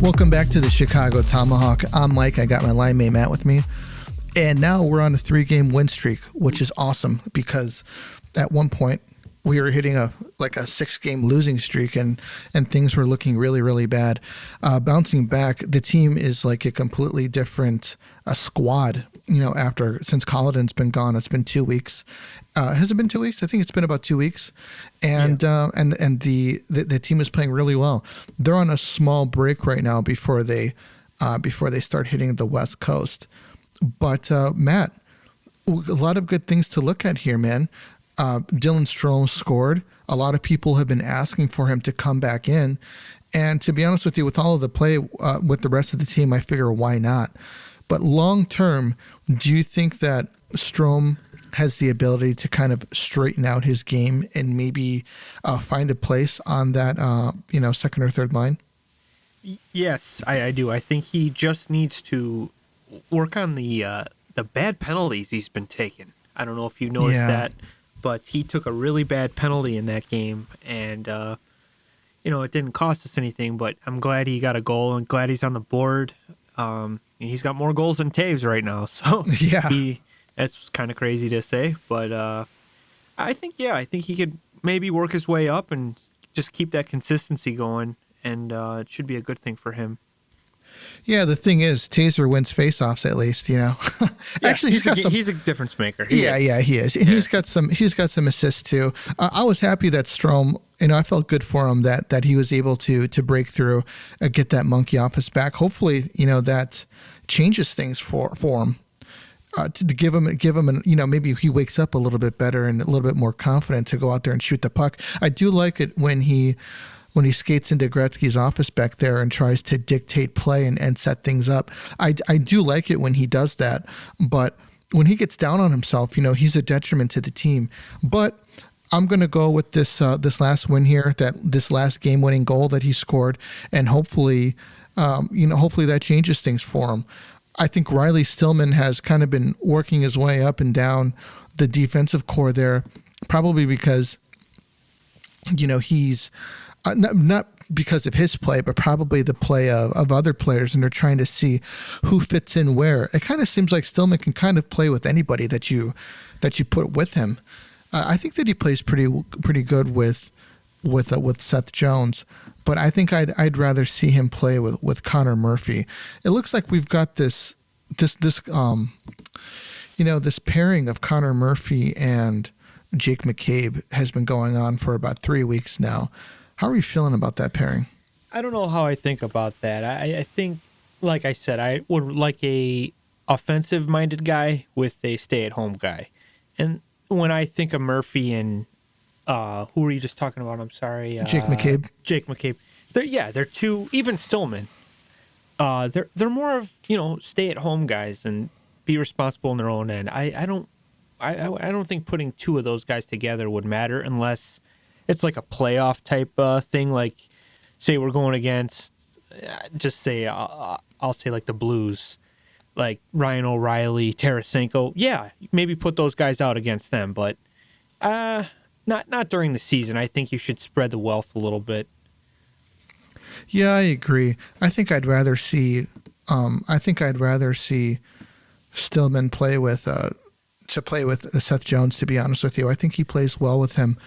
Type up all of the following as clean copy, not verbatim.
Welcome back to the Chicago Tomahawk. I'm Mike. I got my line mate Matt with me. And now we're on a 3-game win streak, which is awesome because at one point we were hitting a 6-game losing streak and things were looking really, really bad. Bouncing back, the team is like a completely different squad, since Colliton's been gone. It's been 2 weeks. Has it been 2 weeks? I think it's been about 2 weeks. And the team is playing really well. They're on a small break right now before they start hitting the West Coast. But Matt, a lot of good things to look at here, man. Dylan Strome scored. A lot of people have been asking for him to come back in. And to be honest with you, with all of the play with the rest of the team, I figure why not? But long term, do you think that Strome has the ability to kind of straighten out his game and maybe find a place on that, second or third line? Yes, I do. I think he just needs to work on the bad penalties he's been taking. I don't know if you noticed that, but he took a really bad penalty in that game, and it didn't cost us anything. But I'm glad he got a goal and glad he's on the board. He's got more goals than Taves right now, so that's kind of crazy to say. But I think he could maybe work his way up and just keep that consistency going, and it should be a good thing for him. Yeah, the thing is, Taser wins faceoffs at least, Actually, he's a difference maker. He is. And he's got some assists too. I was happy that Strome, I felt good for him that he was able to break through, get that monkey off his back. Hopefully, that changes things for him. To give him, maybe he wakes up a little bit better and a little bit more confident to go out there and shoot the puck. I do like it when he skates into Gretzky's office back there and tries to dictate play and set things up. I do like it when he does that, but when he gets down on himself, he's a detriment to the team. But I'm going to go with this last win here, this last game-winning goal that he scored, and hopefully that changes things for him. I think Riley Stillman has kind of been working his way up and down the defensive core there, probably because, he's not because of his play, but probably the play of other players, and they're trying to see who fits in where. It kind of seems like Stillman can kind of play with anybody that you put with him. I think that he plays pretty good with Seth Jones, but I think I'd rather see him play with Connor Murphy. It looks like we've got this pairing of Connor Murphy and Jake McCabe has been going on for about 3 weeks now. How are you feeling about that pairing? I don't know how I think about that. I think, like I said, I would like a offensive-minded guy with a stay-at-home guy. And when I think of Murphy and who were you just talking about? I'm sorry. Jake McCabe. Jake McCabe. They're two, even Stillman. They're more of, stay-at-home guys and be responsible in their own end. I don't think putting two of those guys together would matter unless it's like a playoff type thing. Like, say we're going against, I'll say like the Blues, like Ryan O'Reilly, Tarasenko. Yeah, maybe put those guys out against them, but not during the season. I think you should spread the wealth a little bit. Yeah, I agree. I think I'd rather see Stillman play with Seth Jones. To be honest with you, I think he plays well with him.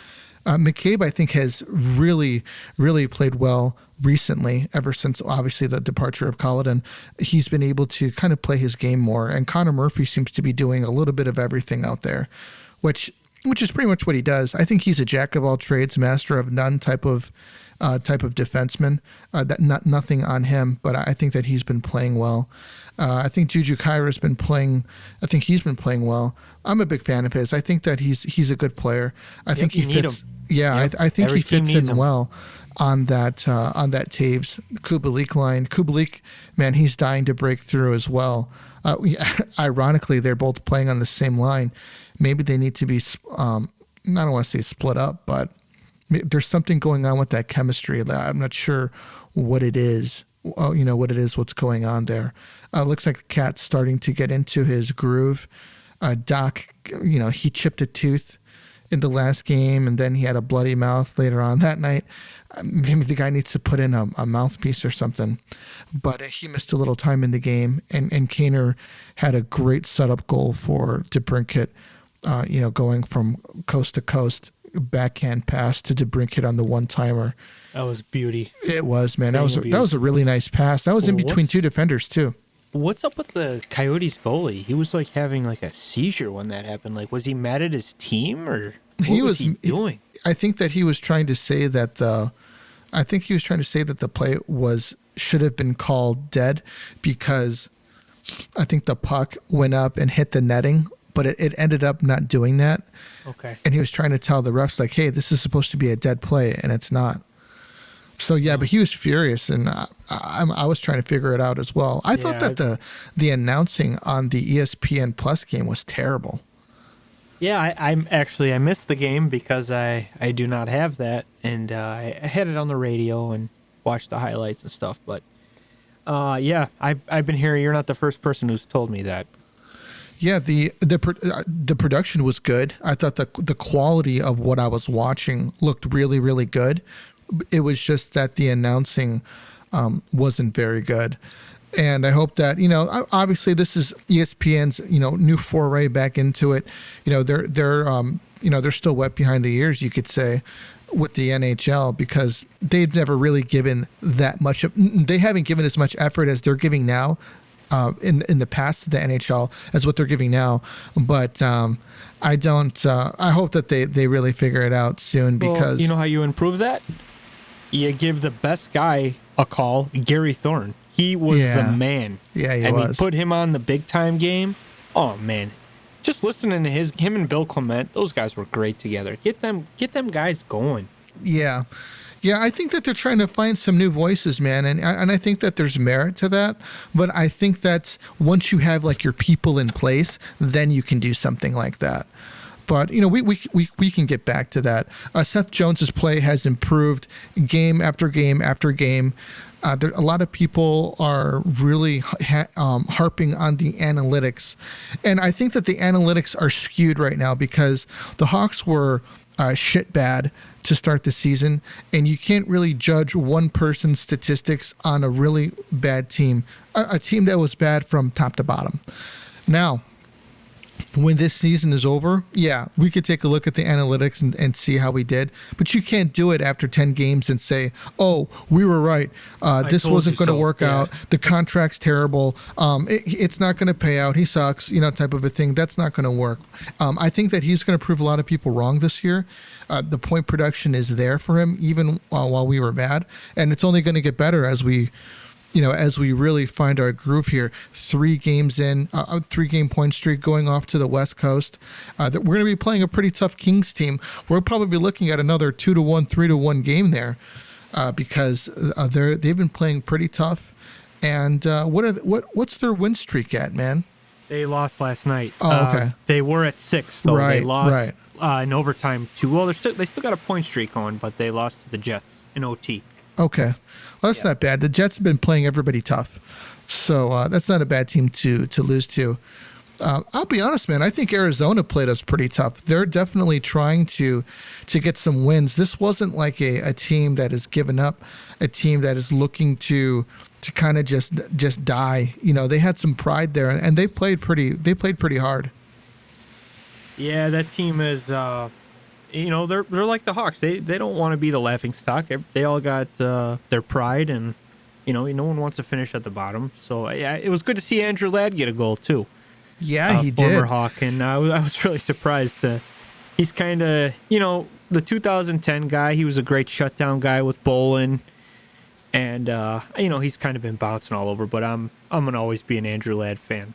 McCabe, I think, has really, really played well recently, ever since, obviously, the departure of Colliton. He's been able to kind of play his game more, and Connor Murphy seems to be doing a little bit of everything out there, which is pretty much what he does. I think he's a jack-of-all-trades, master of none type of defenseman. Nothing on him, but I think that he's been playing well. I think Juju Kyra's been playing. I think he's been playing well. I'm a big fan of his. I think that he's a good player. I think he fits. Yeah, yep. I think he fits in well on that Taves Kubalik line. Kubalik, man, he's dying to break through as well. Ironically, they're both playing on the same line. Maybe they need to be. I don't want to say split up, but there's something going on with that chemistry. I'm not sure what it is. What's going on there. Looks like the Cat's starting to get into his groove. Doc, he chipped a tooth in the last game, and then he had a bloody mouth later on that night. Maybe the guy needs to put in a mouthpiece or something. But he missed a little time in the game, and Kaner had a great setup goal for DeBrincat, going from coast to coast, backhand pass to DeBrincat on the one-timer. That was beauty. It was, man. That was a really nice pass. That was in between two defenders, too. What's up with the Coyotes goalie? He was like having like a seizure when that happened. Like, was he mad at his team, or what was he doing? I think that he was trying to say that the play should have been called dead, because I think the puck went up and hit the netting, but it ended up not doing that. Okay. And he was trying to tell the refs, like, hey, this is supposed to be a dead play, and it's not. So, yeah, but he was furious, and I was trying to figure it out as well. I thought that the announcing on the ESPN Plus game was terrible. Yeah, I missed the game because I do not have that, and I had it on the radio and watched the highlights and stuff. But, I've been hearing you're not the first person who's told me that. Yeah, the production was good. I thought the quality of what I was watching looked really, really good. It was just that the announcing wasn't very good. And I hope that, obviously this is ESPN's, new foray back into it. They're still wet behind the ears, you could say, with the NHL, because they've never really given that much. They haven't given as much effort as they're giving now in the past to the NHL as what they're giving now. But I hope that they really figure it out soon, because. Well, you know how you improve that? You give the best guy a call, Gary Thorne. He was the man. Yeah, he was. And put him on the big time game. Oh man, just listening to him and Bill Clement, those guys were great together. Get them guys going. Yeah, I think that they're trying to find some new voices, man, and I think that there's merit to that. But I think that's once you have like your people in place, then you can do something like that. But, we can get back to that. Seth Jones's play has improved game after game after game. A lot of people are really harping on the analytics. And I think that the analytics are skewed right now, because the Hawks were shit bad to start the season. And you can't really judge one person's statistics on a really bad team, a team that was bad from top to bottom. Now, when this season is over, we could take a look at the analytics and see how we did. But you can't do it after 10 games and say, oh, we were right. This wasn't going to work out. The contract's terrible. It's not going to pay out. He sucks, type of a thing. That's not going to work. I think that he's going to prove a lot of people wrong this year. The point production is there for him, even while we were bad. And it's only going to get better as we really find our groove here. 3 games in, a 3-game point streak going off to the West Coast. We're going to be playing a pretty tough Kings team. We'll probably be looking at another 2-1, 3-1 game there, because they've been playing pretty tough. And what's their win streak at, man? They lost last night. Oh, okay. They were at 6, though. Right, they lost in overtime 2. Well, they still got a point streak going, but they lost to the Jets in OT. Okay. Well, that's not bad. The Jets have been playing everybody tough. So that's not a bad team to lose to. I'll be honest, man. I think Arizona played us pretty tough. They're definitely trying to get some wins. This wasn't like a team that has given up, a team that is looking to kind of just die. They had some pride there, and they played pretty hard. Yeah, that team is... they're like the Hawks. They don't want to be the laughingstock. They all got their pride, and no one wants to finish at the bottom. So it was good to see Andrew Ladd get a goal too. Yeah, he former did. Hawk, and I was really surprised. He's kind of the 2010 guy. He was a great shutdown guy with Bolin, and he's kind of been bouncing all over. But I'm gonna always be an Andrew Ladd fan.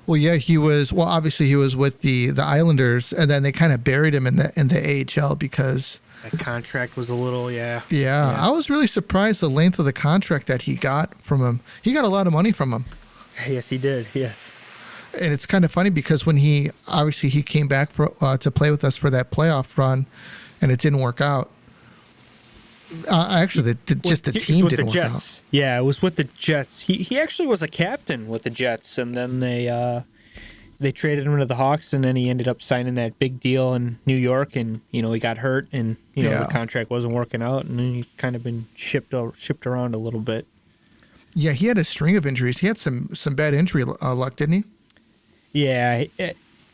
Well, yeah, he was. Well, obviously he was with the Islanders, and then they kind of buried him in the AHL because that contract was a little, Yeah, I was really surprised the length of the contract that he got from him. He got a lot of money from him. Yes, he did. Yes. And it's kind of funny because when he came back to play with us for that playoff run, and it didn't work out. Actually, the team didn't work out. Yeah, it was with the Jets. He actually was a captain with the Jets, and then they they traded him to the Hawks, and then he ended up signing that big deal in New York, and he got hurt, and the contract wasn't working out, and then he's kind of been shipped around a little bit. Yeah, he had a string of injuries. He had some bad injury luck, didn't he? Yeah,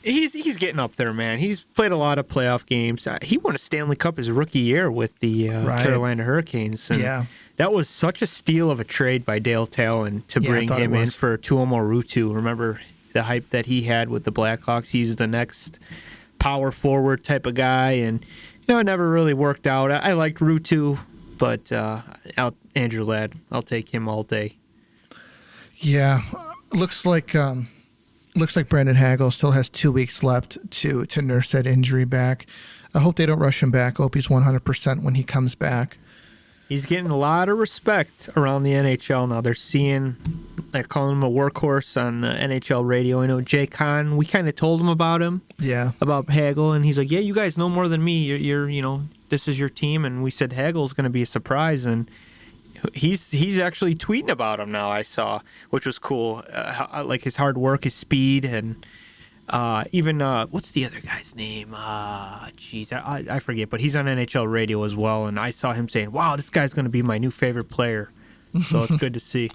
he's getting up there, man. He's played a lot of playoff games. He won a Stanley Cup his rookie year with the Carolina Hurricanes, and that was such a steal of a trade by Dale Talon to bring him in for Tuomo Ruutu. Remember the hype that he had with the Blackhawks? He's the next power forward type of guy, and it never really worked out. I liked Ruutu, but Andrew Ladd, I'll take him all day. Yeah, looks like Brandon Hagel still has 2 weeks left to nurse that injury back. I hope they don't rush him back. I hope he's 100% when he comes back. He's getting a lot of respect around the NHL now. They're calling him a workhorse on NHL radio. I know Jay Kahn, we kind of told him about him. Yeah. About Hagel, and he's like, yeah, you guys know more than me. You're this is your team, and we said Hagel's going to be a surprise, and he's actually tweeting about him now, I saw, which was cool. Like his hard work, his speed, and even what's the other guy's name? I forget, but he's on NHL radio as well, and I saw him saying, wow, this guy's going to be my new favorite player. So it's good to see.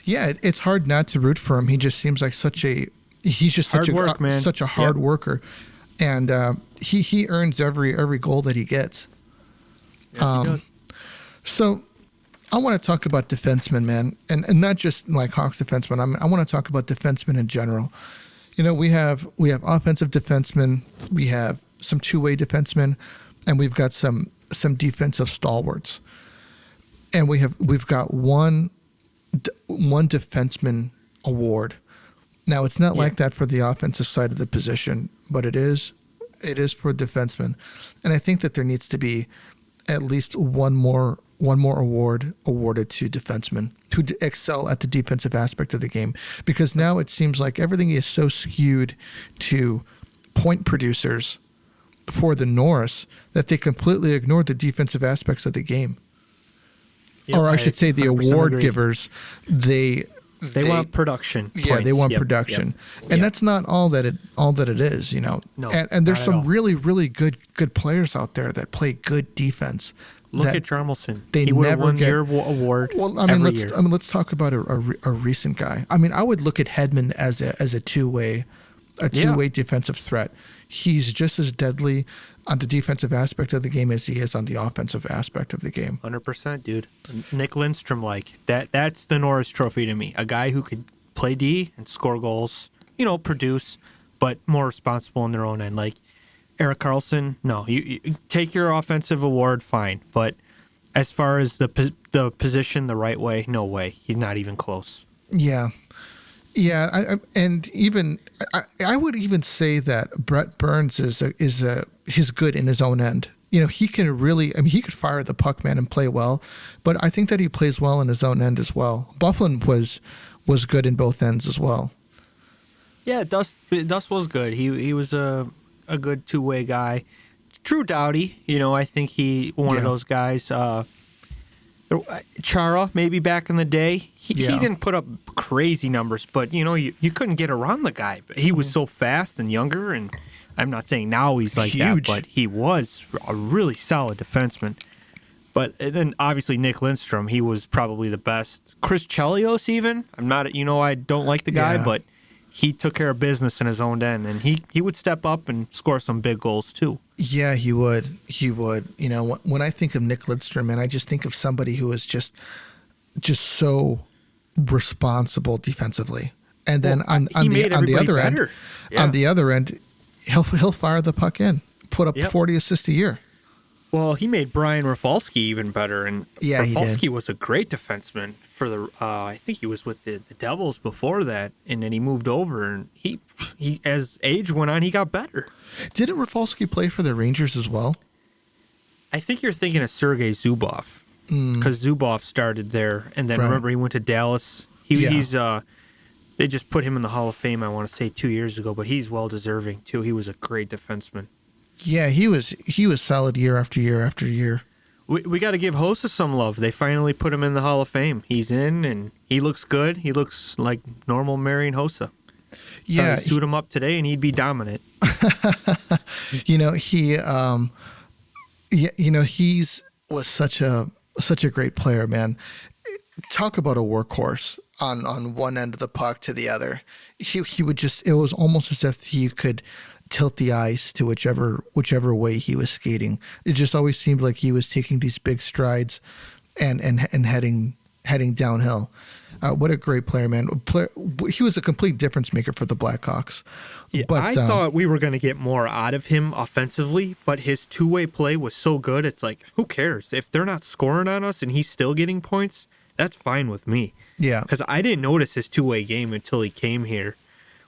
Yeah, it's hard not to root for him. He just seems like such a hard worker, and he earns every goal that he gets. Yes, he does. So I want to talk about defensemen, man, and not just like Hawks defensemen. I want to talk about defensemen in general. We have offensive defensemen, we have some two-way defensemen, and we've got some defensive stalwarts. And we've got one defenseman award. Now it's not like that for the offensive side of the position, but it is for defensemen. And I think that there needs to be at least one more award awarded to defensemen who excel at the defensive aspect of the game, because now it seems like everything is so skewed to point producers for the Norris that they completely ignore the defensive aspects of the game. Yep, or I should say the award agree. Givers, they want production. Yeah, points. they want production. And that's not all that it is, No, and there's some really, really good players out there that play good defense. Look at Jarmelson. They would never won get your award. Well, let's talk about a recent guy. I would look at Hedman as a two-way defensive threat. He's just as deadly on the defensive aspect of the game as he is on the offensive aspect of the game. 100%, dude. Nick Lindstrom, that's the Norris Trophy to me. A guy who could play D and score goals, produce, but more responsible in their own end. Like Erik Karlsson, no, you take your offensive award, fine. But as far as the position the right way, no way. He's not even close. Yeah. Yeah, I would even say that Brett Burns he's good in his own end. He can really, he could fire the puck, man, and play well, but I think that he plays well in his own end as well. Bufflin was good in both ends as well. Yeah, Dust was good. He was a good two-way guy. Drew Doughty, I think he one of those guys. Chara, maybe back in the day, he didn't put up crazy numbers, but you couldn't get around the guy. He was so fast and younger, and I'm not saying now he's like that, but he was a really solid defenseman. But then obviously Nick Lindstrom, he was probably the best. Chris Chelios, even, I'm not, I don't like the guy, but he took care of business in his own end, and he would step up and score some big goals too. Yeah, he would. When I think of Nick Lindstrom, man, I just think of somebody who is just so responsible defensively. And then on the other end, he'll fire the puck in, put up 40 assists a year. Well, he made Brian Rafalski even better, and Rafalski was a great defenseman for the. I think he was with the Devils before that, and then he moved over, and he as age went on, he got better. Didn't Rafalski play for the Rangers as well? I think you're thinking of Sergei Zubov, because Zubov started there, and then remember he went to Dallas. He's they just put him in the Hall of Fame, I want to say 2 years ago, but he's well deserving too. He was a great defenseman. Yeah, he was solid year after year after year. We got to give Hossa some love. They finally put him in the Hall of Fame. He's in, and he looks good. He looks like normal Marian Hossa. Yeah, suit him up today and he'd be dominant. He's was such a great player, man. Talk about a workhorse on one end of the puck to the other. He would just, it was almost as if he could tilt the ice to whichever way he was skating. It just always seemed like he was taking these big strides and heading downhill. What a great player, man. He was a complete difference maker for the Blackhawks. Yeah, but, I thought we were going to get more out of him offensively, but his two-way play was so good, it's like, who cares? If they're not scoring on us and he's still getting points, that's fine with me. Yeah. Because I didn't notice his two-way game until he came here.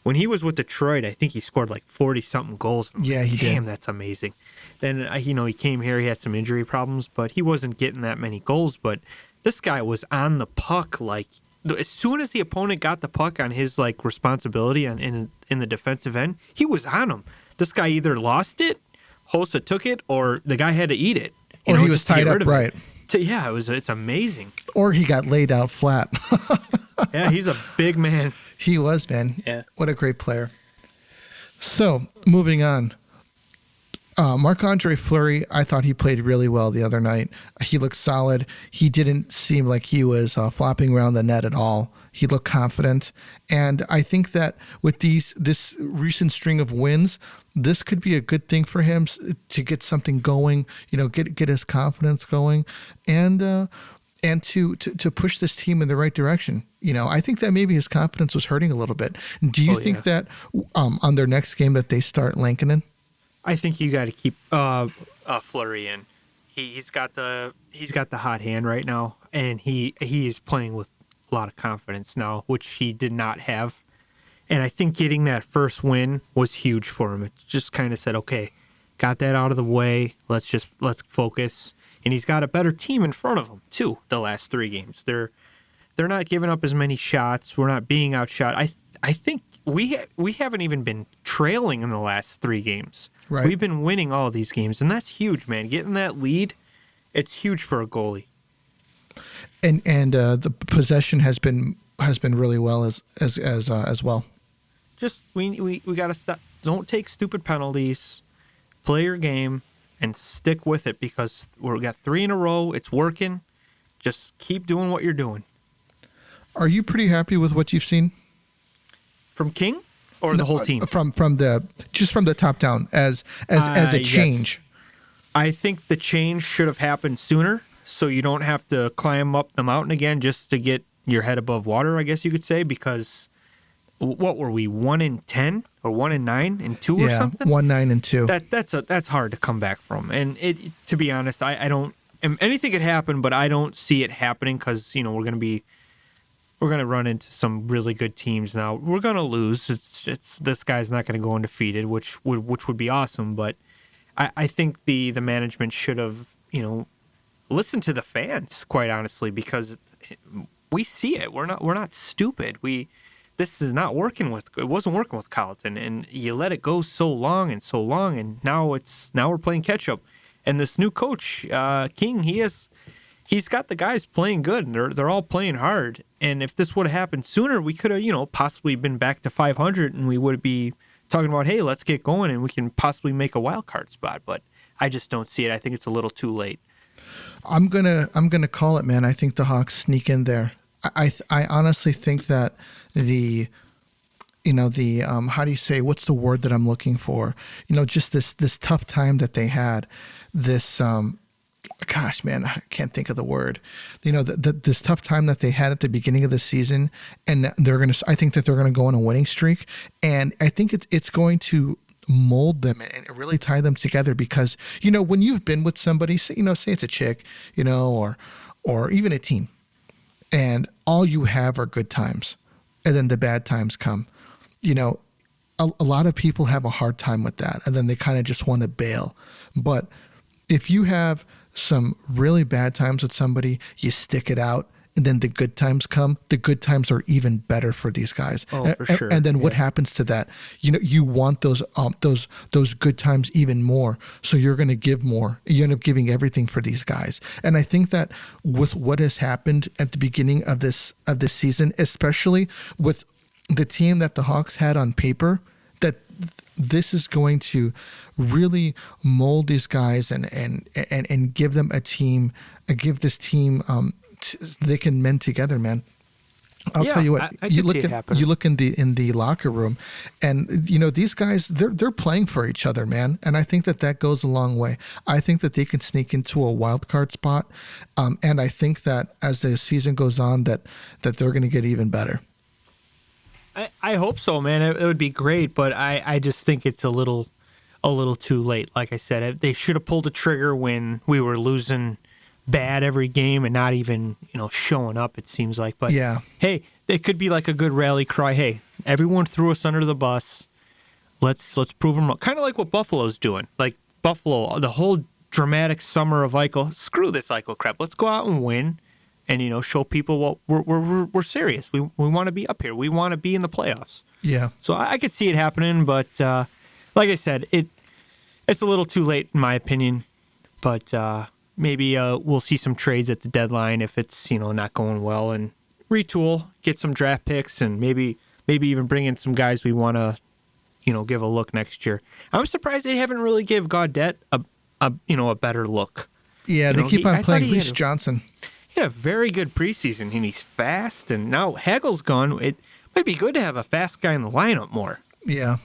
When he was with Detroit, I think he scored like 40-something goals. Yeah, he did. Damn, that's amazing. Then, he came here, he had some injury problems, but he wasn't getting that many goals. But this guy was on the puck like, as soon as the opponent got the puck on his like responsibility in the defensive end, he was on him. This guy either lost it, Hossa took it, or the guy had to eat it. Or he was tied up right. Yeah, it's amazing. Or he got laid out flat. Yeah, he's a big man. He was, man. Yeah. What a great player. So, moving on. Marc-Andre Fleury, I thought he played really well the other night. He looked solid. He didn't seem like he was flopping around the net at all. He looked confident. And I think that with this recent string of wins, this could be a good thing for him to get something going, get his confidence going and to push this team in the right direction. I think that maybe his confidence was hurting a little bit. Do you think that on their next game that they start Lankinen? I think you got to keep Fleury in. He's got the hot hand right now, and he is playing with a lot of confidence now, which he did not have. And I think getting that first win was huge for him. It just kind of said, okay, got that out of the way. Let's focus. And he's got a better team in front of him too. The last 3 games, they're not giving up as many shots. We're not being outshot. I think we haven't even been trailing in the last 3 games. Right. We've been winning all of these games, and that's huge, man. Getting that lead, it's huge for a goalie. And the possession has been really well as well. Just we got to stop. Don't take stupid penalties. Play your game and stick with it because we got 3 in a row. It's working. Just keep doing what you're doing. Are you pretty happy with what you've seen from King or the whole team? From the top down as a change. Yes. I think the change should have happened sooner, so you don't have to climb up the mountain again just to get your head above water, I guess you could say, because what were we, 1-10 or 1-9 and 2 or something? 1-9 and 2. That's hard to come back from. And to be honest, I don't. Anything could happen, but I don't see it happening because we're gonna run into some really good teams now. We're gonna lose. It's this guy's not gonna go undefeated, which would be awesome. But I think the management should have listened to the fans, quite honestly, because we see it. We're not stupid. This is not working it wasn't working with Colleton, and you let it go so long, and now we're playing catch up. And this new coach, King, he's got the guys playing good, and they're all playing hard. And if this would have happened sooner, we could have possibly been back to 500, and we would be talking about, hey, let's get going, and we can possibly make a wild card spot. But I just don't see it. I think it's a little too late. I'm gonna call it, man. I think the Hawks sneak in there. I honestly think that the how do you say, what's the word that I'm looking for? Just this tough time that they had, this gosh, man, I can't think of the word. This tough time that they had at the beginning of the season, and I think that they're gonna go on a winning streak, and I think it's going to mold them and really tie them together because when you've been with somebody, say it's a chick, or even a team, and all you have are good times, and then the bad times come. A lot of people have a hard time with that, and then they kind of just want to bail. But if you have some really bad times with somebody, you stick it out, and then the good times come. The good times are even better for these guys. Oh, for sure. And then what happens to that? You want those good times even more. So you're going to give more. You end up giving everything for these guys. And I think that with what has happened at the beginning of this season, especially with the team that the Hawks had on paper, that this is going to really mold these guys and give them a team, give this team, they can mend together, man. I'll tell you what. You look in the locker room, and these guys they're playing for each other, man. And I think that goes a long way. I think that they can sneak into a wild card spot, and I think that as the season goes on, that they're going to get even better. I hope so, man. It would be great, but I just think it's a little too late. Like I said, they should have pulled the trigger when we were losing bad every game and not even showing up, it seems like. But yeah, hey, it could be like a good rally cry. Hey, everyone threw us under the bus. Let's prove them wrong. Kind of like what Buffalo's doing. Like Buffalo, the whole dramatic summer of Eichel. Screw this Eichel crap. Let's go out and win, and show people what we're serious. We want to be up here. We want to be in the playoffs. Yeah. So I could see it happening, but like I said, it's a little too late in my opinion. But maybe we'll see some trades at the deadline if it's not going well, and retool, get some draft picks, and maybe even bring in some guys we want to give a look next year. I'm surprised they haven't really give Gaudette a better look. Yeah, they keep on playing Reese Johnson. He had a very good preseason, and he's fast. And now Hagel's gone. It might be good to have a fast guy in the lineup more. Yeah,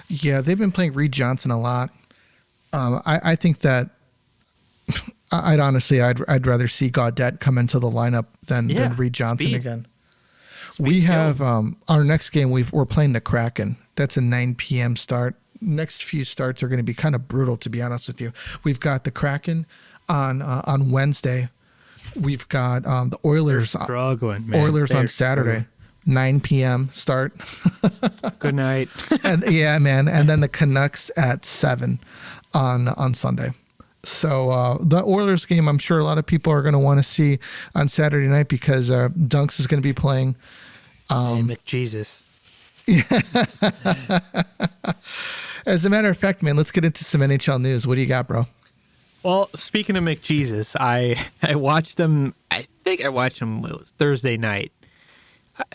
they've been playing Reed Johnson a lot. I think that. I'd rather see Gaudette come into the lineup than Reed Johnson speed. Again. Speed we have our next game. We're playing the Kraken. That's a 9 p.m. start. Next few starts are going to be kind of brutal, to be honest with you. We've got the Kraken on Wednesday. We've got the Oilers. They're struggling, man. Oilers on Saturday. Struggling. 9 p.m. start. Good night. Yeah, man. And then the Canucks at 7 on Sunday. So the Oilers game, I'm sure a lot of people are going to want to see on Saturday night because Dunks is going to be playing. McJesus. As a matter of fact, man, let's get into some NHL news. What do you got, bro? Well, speaking of McJesus, I watched them. I think I watched them. It was Thursday night.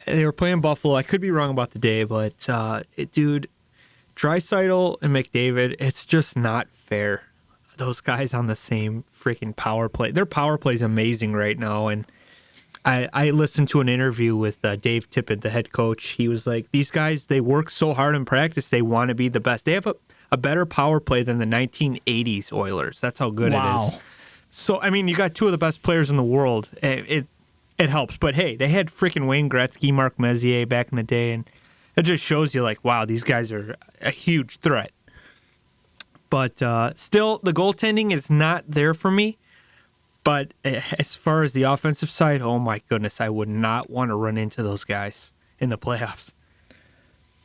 They were playing Buffalo. I could be wrong about the day, but dude, Draisaitl and McDavid, it's just not fair. Those guys on the same freaking power play. Their power play is amazing right now. And I listened to an interview with Dave Tippett, the head coach. He was like, these guys, they work so hard in practice. They want to be the best. They have a better power play than the 1980s Oilers. That's how good it is. So, I mean, you got two of the best players in the world. It helps. But, hey, they had freaking Wayne Gretzky, Mark Messier back in the day. And it just shows you, like, wow, these guys are a huge threat. But still, the goaltending is not there for me. But as far as the offensive side, oh my goodness, I would not want to run into those guys in the playoffs.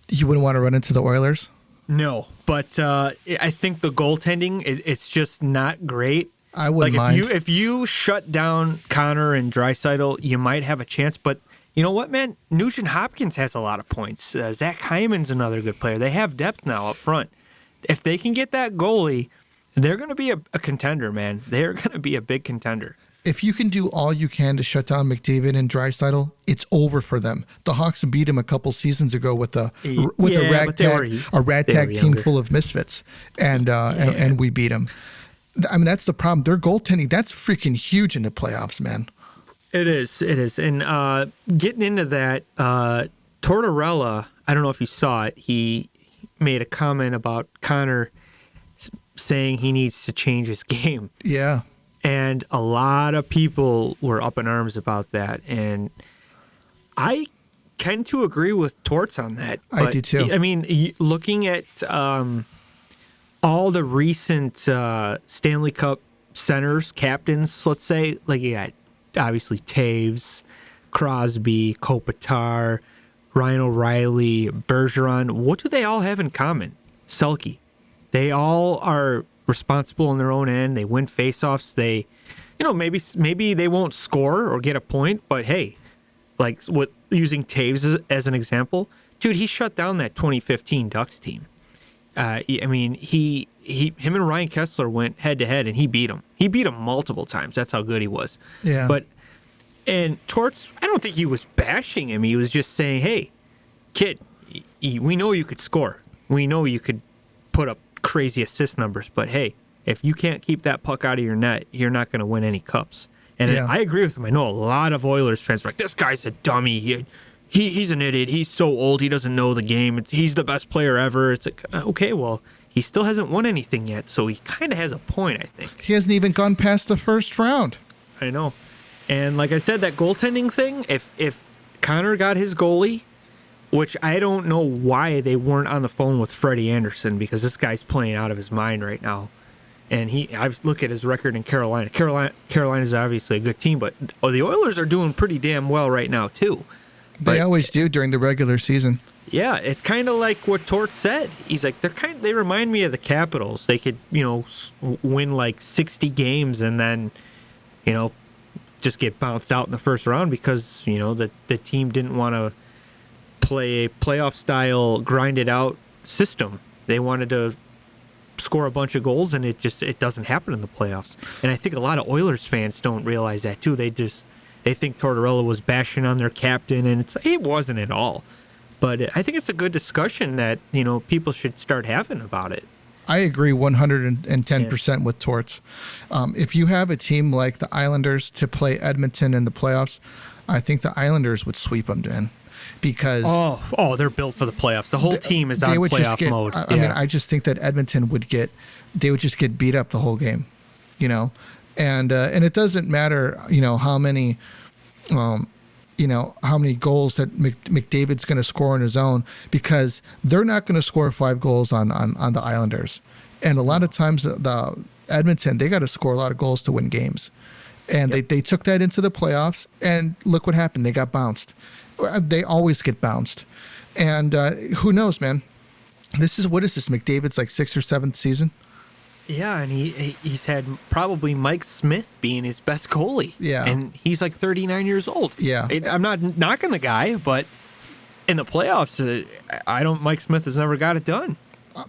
You wouldn't want to run into the Oilers? No, but I think the goaltending, it's just not great. I wouldn't mind. If you shut down Connor and Draisaitl, you might have a chance. But you know what, man? Nugent Hopkins has a lot of points. Zach Hyman's another good player. They have depth now up front. If they can get that goalie, they're going to be a contender, man. They're going to be a big contender. If you can do all you can to shut down McDavid and Draisaitl, it's over for them. The Hawks beat him a couple seasons ago with a ragtag team full of misfits, and we beat them. I mean, that's the problem. Their goaltending, that's freaking huge in the playoffs, man. It is. And getting into that, Tortorella, I don't know if you saw it, he made a comment about Connor saying he needs to change his game. Yeah. And a lot of people were up in arms about that. And I tend to agree with Torts on that. I do too. I mean, looking at all the recent Stanley Cup centers, captains, let's say, like you got obviously Taves, Crosby, Kopitar, Ryan O'Reilly, Bergeron. What do they all have in common? Selke. They all are responsible on their own end. They win faceoffs. They, maybe they won't score or get a point, but hey, like using Taves as an example, dude, he shut down that 2015 Ducks team. I mean, him and Ryan Kessler went head to head, and he beat him. He beat him multiple times. That's how good he was. Yeah. And Torts, I don't think he was bashing him. He was just saying, hey, kid, we know you could score. We know you could put up crazy assist numbers, but hey, if you can't keep that puck out of your net, you're not going to win any cups. And I agree with him. I know a lot of Oilers fans are like, this guy's a dummy. He's an idiot. He's so old. He doesn't know the game. He's the best player ever. It's like, okay, well, he still hasn't won anything yet, so he kind of has a point, I think. He hasn't even gone past the first round. I know. And like I said, that goaltending thing, if Connor got his goalie, which I don't know why they weren't on the phone with Freddie Anderson, because this guy's playing out of his mind right now. And I look at his record in Carolina. Carolina is obviously a good team, but the Oilers are doing pretty damn well right now too. They always do during the regular season. Yeah, it's kind of like what Torts said. He's like, they remind me of the Capitals. They could, win like 60 games and then, just get bounced out in the first round because, the team didn't want to play a playoff style grinded out system. They wanted to score a bunch of goals, and it doesn't happen in the playoffs. And I think a lot of Oilers fans don't realize that too. They think Tortorella was bashing on their captain, and it wasn't at all. But I think it's a good discussion that people should start having about it. I agree 110% with Torts. If you have a team like the Islanders to play Edmonton in the playoffs, I think the Islanders would sweep them in. Because they're built for the playoffs. The whole team is on playoff mode. I mean, I just think that Edmonton would just get beat up the whole game, and it doesn't matter, how many goals that McDavid's going to score on his own, because they're not going to score 5 goals on the Islanders, and a lot of times the Edmonton, they got to score a lot of goals to win games, and they took that into the playoffs, and look what happened, they got bounced. They always get bounced. And who knows, man? What is this? McDavid's like 6th or 7th season? Yeah, and he's had probably Mike Smith being his best goalie. Yeah. And he's like 39 years old. Yeah. I'm not knocking the guy, but in the playoffs, Mike Smith has never got it done.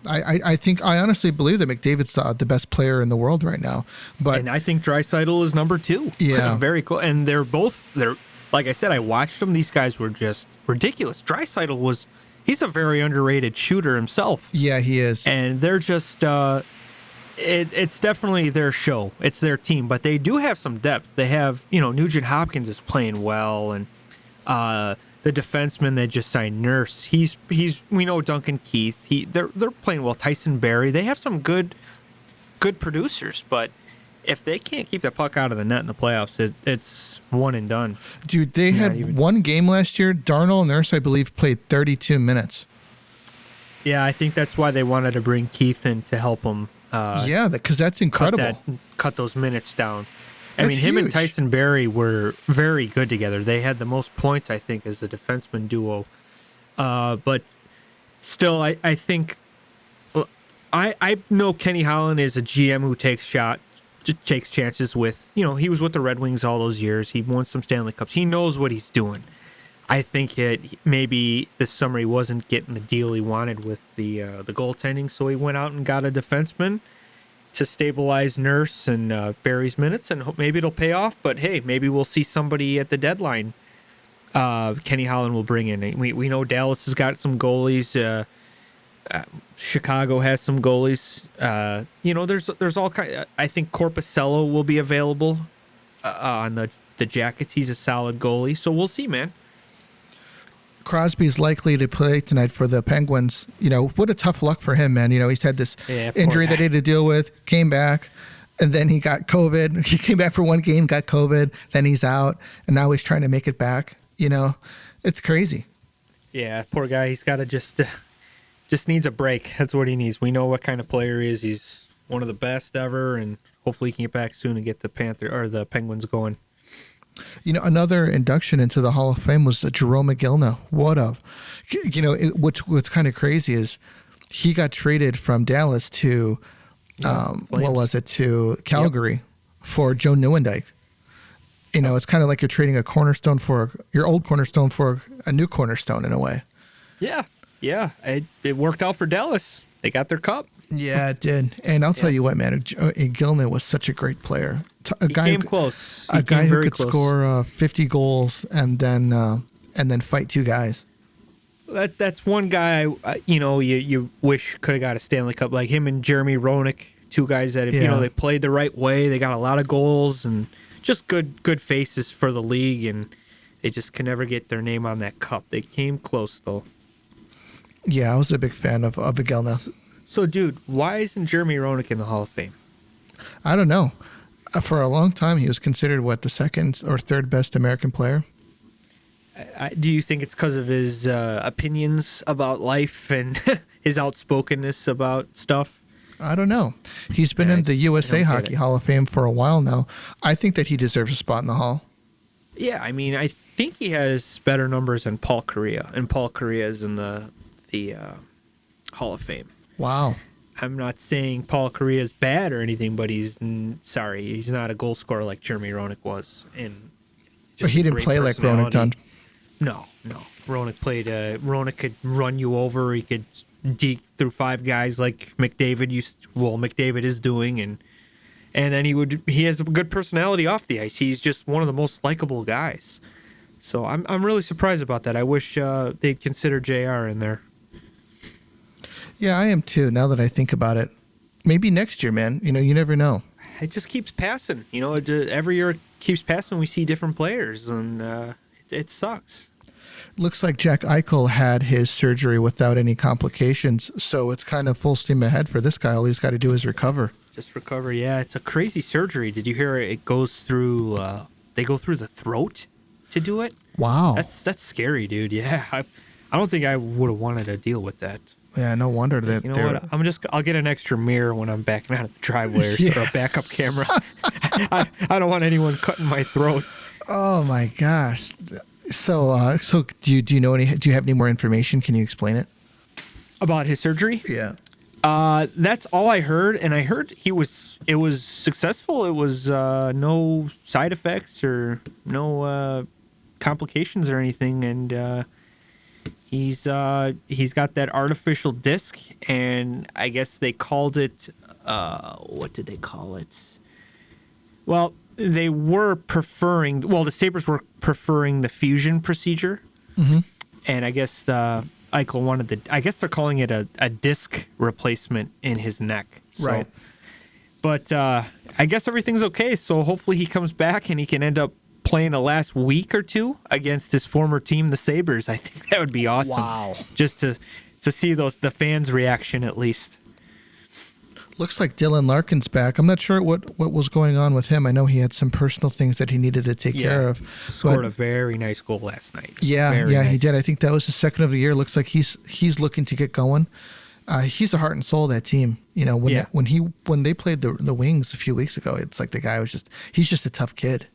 I honestly believe that McDavid's the best player in the world right now. And I think Draisaitl is number 2. Yeah. Very close. And they're like I said, I watched them. These guys were just ridiculous. Draisaitl he's a very underrated shooter himself. Yeah, he is. And they're just, it's definitely their show. It's their team, but they do have some depth. They have, Nugent Hopkins is playing well, and the defenseman they just signed, Nurse. We know Duncan Keith. They're playing well. Tyson Barrie. They have some good producers, but if they can't keep the puck out of the net in the playoffs, it's one and done. Dude, they had one game last year. Darnell Nurse, I believe, played 32 minutes. Yeah, I think that's why they wanted to bring Keith in to help him. Because that's incredible. Cut those minutes down. That's him huge. and Tyson Barrie were very good together. They had the most points, I think, as a defenseman duo. But still, I think I know Kenny Holland is a GM who takes chances with, he was with the Red Wings all those years. He won some Stanley Cups. He knows what he's doing. I think maybe this summer he wasn't getting the deal he wanted with the goaltending, so he went out and got a defenseman to stabilize Nurse and Barry's minutes, and maybe it'll pay off. But hey, maybe we'll see somebody at the deadline. Kenny Holland will bring in. We know Dallas has got some goalies. Chicago has some goalies. There's all kind. I think Korpisello will be available on the Jackets. He's a solid goalie, so we'll see, man. Crosby's likely to play tonight for the Penguins. What a tough luck for him, man. He's had this injury that he had to deal with, came back, and then he got COVID. He came back for one game, got COVID, then he's out, and now he's trying to make it back. It's crazy. Yeah, poor guy. He's got to just needs a break. That's what he needs. We know what kind of player he is. He's one of the best ever, and hopefully he can get back soon and get the Penguins going. Another induction into the Hall of Fame was Jerome McGillna. What's kind of crazy is he got traded from Dallas to, to Calgary for Joe Nieuwendyk. It's kind of like you're trading your old cornerstone for a new cornerstone in a way. Yeah. It worked out for Dallas. They got their cup. Yeah, it did. And I'll tell you what, man, Gilman was such a great player. He came close. A guy who could score 50 goals and then fight 2 guys. That's one guy, you wish could have got a Stanley Cup, like him and Jeremy Roenick, two guys that, they played the right way. They got a lot of goals and just good faces for the league, and they just can never get their name on that cup. They came close, though. Yeah, I was a big fan of Igelna. So, dude, why isn't Jeremy Roenick in the Hall of Fame? I don't know. For a long time, he was considered, the second or third best American player? Do you think it's because of his opinions about life and his outspokenness about stuff? I don't know. He's been in the USA Hockey Hall of Fame for a while now. I think that he deserves a spot in the Hall. Yeah, I mean, I think he has better numbers than Paul Kariya, and Paul Kariya is in the Hall of Fame. Wow. I'm not saying Paul Kariya is bad or anything, but he's not a goal scorer like Jeremy Roenick was. And but he didn't play like Roenick done. No. Roenick could run you over. He could deke through five guys like McDavid McDavid is doing, and then he has a good personality off the ice. He's just one of the most likable guys. So I'm really surprised about that. I wish they'd consider JR in there. Yeah, I am too, now that I think about it. Maybe next year, man. You never know. It just keeps passing. Every year it keeps passing. We see different players, and it sucks. Looks like Jack Eichel had his surgery without any complications, so it's kind of full steam ahead for this guy. All he's got to do is recover. Just recover, yeah. It's a crazy surgery. Did you hear it goes through, they go through the throat to do it? Wow. That's scary, dude. Yeah, I don't think I would have wanted to deal with that. Yeah, no wonder that. You know what? I'll get an extra mirror when I'm backing out of the driveway or a backup camera. I don't want anyone cutting my throat. Oh my gosh. So do you know do you have any more information? Can you explain it? About his surgery? Yeah. That's all I heard, and I heard it was successful. It was no side effects or no complications or anything, and he's got that artificial disc, and I guess they called it what did they call it? Well, they were the Sabres were preferring the fusion procedure, and I guess Eichel wanted I guess they're calling it a disc replacement in his neck. So, right. But I guess everything's okay, so hopefully he comes back and he can end up playing the last week or two against his former team, the Sabres. I think that would be awesome. Wow. Just to see the fans' reaction at least. Looks like Dylan Larkin's back. I'm not sure what was going on with him. I know he had some personal things that he needed to take care of. Scored a very nice goal last night. Yeah, nice. He did. I think that was his second of the year. Looks like he's looking to get going. He's the heart and soul of that team. When they played the Wings a few weeks ago, it's like the guy he's just a tough kid.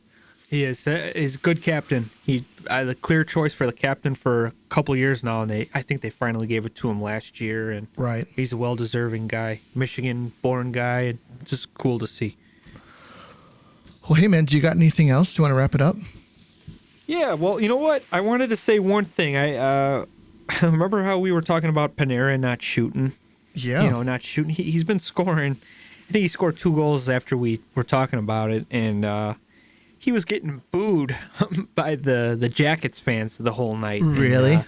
He is. He's a good captain. He's the clear choice for the captain for a couple years now, and I think they finally gave it to him last year. And right, he's a well-deserving guy, Michigan-born guy. It's just cool to see. Well, hey man, do you got anything else? Do you want to wrap it up? Yeah. Well, you know what? I wanted to say one thing. I remember how we were talking about Panarin not shooting. Yeah. Not shooting. He's been scoring. I think he scored 2 goals after we were talking about it, and he was getting booed by the Jackets fans the whole night. Really? And,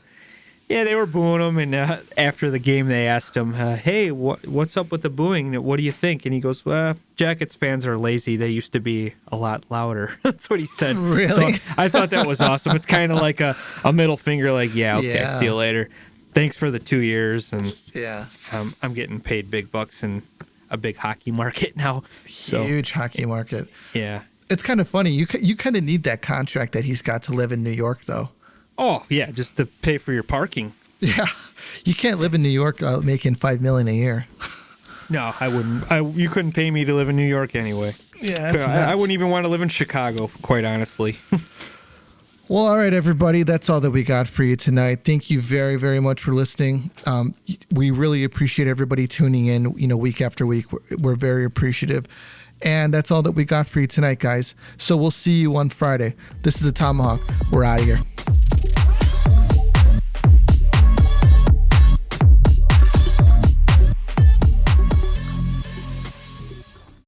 yeah, they were booing him, and after the game they asked him, hey, what's up with the booing? What do you think? And he goes, Jackets fans are lazy. They used to be a lot louder. That's what he said. Really? So I thought that was awesome. It's kind of like a middle finger, like, okay, see you later. Thanks for the 2 years. And yeah, I'm getting paid big bucks in a big hockey market now. Huge hockey market. Yeah. It's kind of funny. You kind of need that contract that he's got to live in New York, though. Oh, yeah, just to pay for your parking. Yeah. You can't live in New York making $5 million a year. No, I wouldn't. You couldn't pay me to live in New York anyway. Yeah, I wouldn't even want to live in Chicago, quite honestly. Well, all right, everybody. That's all that we got for you tonight. Thank you very, very much for listening. We really appreciate everybody tuning in, week after week. We're very appreciative. And that's all that we got for you tonight, guys. So we'll see you on Friday. This is the Tomahawk. We're out of here.